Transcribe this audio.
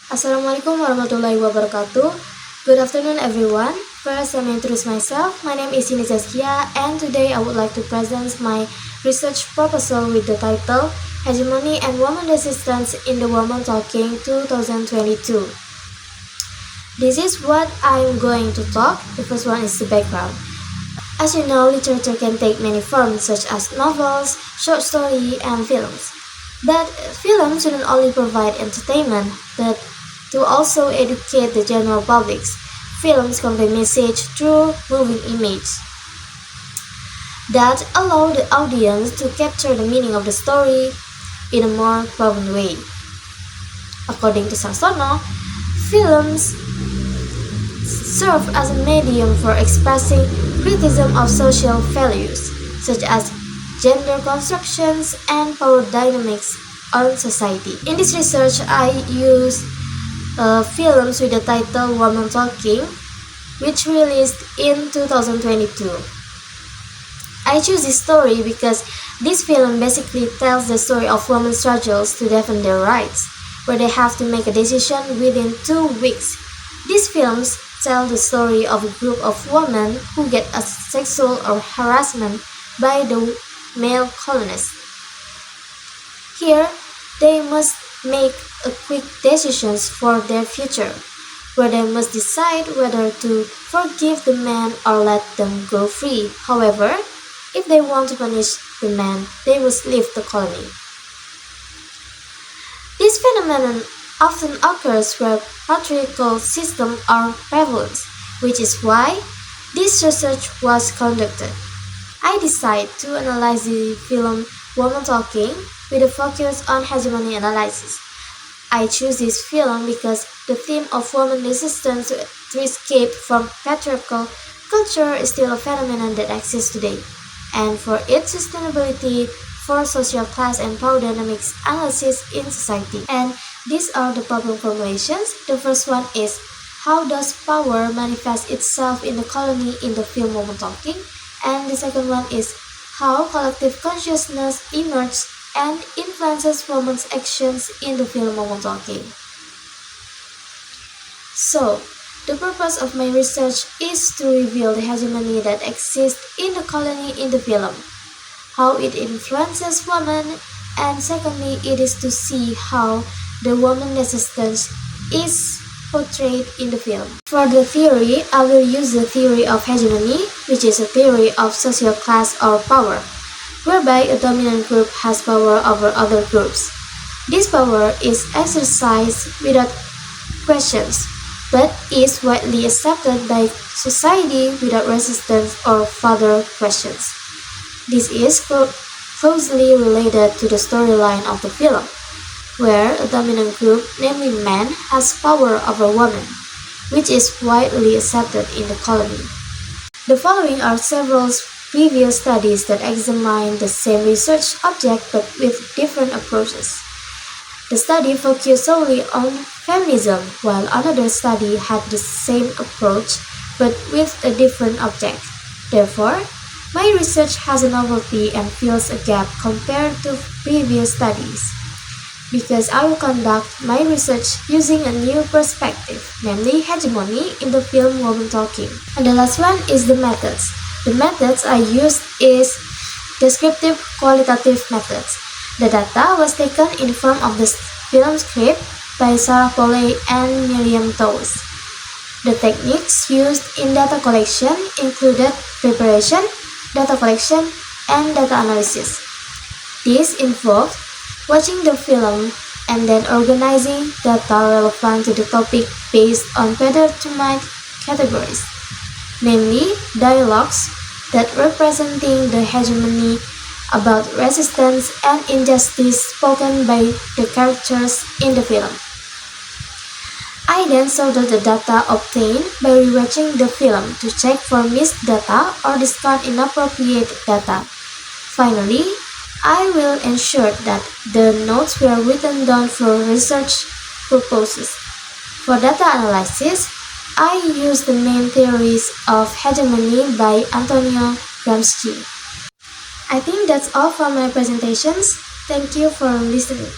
Assalamualaikum warahmatullahi wabarakatuh. Good afternoon, everyone. First, let me introduce myself. My name is Chyndie Zaskia, and today I would like to present my research proposal with the title Hegemony and Woman Resistance in the Woman Talking 2022. This is what I'm going to talk. The first one is the background. As you know, literature can take many forms such as novels, short story, and films. But films shouldn't only provide entertainment, but to also educate the general public. Films convey message through moving images that allow the audience to capture the meaning of the story in a more profound way. According to Sarsono, films serve as a medium for expressing criticism of social values, such as gender constructions and power dynamics on society. In this research, I used films with the title Woman Talking, which released in 2022. I choose this story because this film basically tells the story of women's struggles to defend their rights, where they have to make a decision within 2 weeks. These films tell the story of a group of women who get a sexual or harassment by the male colonists. Here, they must make a quick decisions for their future, where they must decide whether to forgive the man or let them go free. However, if they want to punish the man, they must leave the colony. This phenomenon often occurs where patriarchal systems are prevalent, which is why this research was conducted. I decided to analyze the film Woman Talking with a focus on hegemony analysis. I choose this film because the theme of woman resistance to escape from patriarchal culture is still a phenomenon that exists today, and for its sustainability for social class and power dynamics analysis in society. And these are the problem formulations. The first one is, how does power manifest itself in the colony in the film Woman Talking? And the second one is, how collective consciousness emerges and influences women's actions in the film Woman Talking. So, the purpose of my research is to reveal the hegemony that exists in the colony in the film, how it influences women, and secondly, it is to see how the woman resistance is portrayed in the film. For the theory, I will use the theory of hegemony, which is a theory of social class or power, whereby a dominant group has power over other groups. This power is exercised without questions, but is widely accepted by society without resistance or further questions. This is closely related to the storyline of the film, where a dominant group, namely men, has power over women, which is widely accepted in the colony. The following are several previous studies that examine the same research object but with different approaches. The study focused solely on feminism, while another study had the same approach but with a different object. Therefore, my research has a novelty and fills a gap compared to previous studies, because I will conduct my research using a new perspective, namely hegemony in the film Woman Talking. And the last one is the methods. The methods I used is descriptive qualitative methods. The data was taken in form of the film script by Sarah Polley and Miriam Toews. The techniques used in data collection included preparation, data collection, and data analysis. This involved watching the film and then organizing data relevant to the topic based on predetermined categories, namely dialogues that representing the hegemony about resistance and injustice spoken by the characters in the film. I then sorted the data obtained by rewatching the film to check for missed data or discard inappropriate data. Finally, I will ensure that the notes were written down for research purposes. For data analysis, I use the main theories of hegemony by Antonio Gramsci. I think that's all for my presentations. Thank you for listening.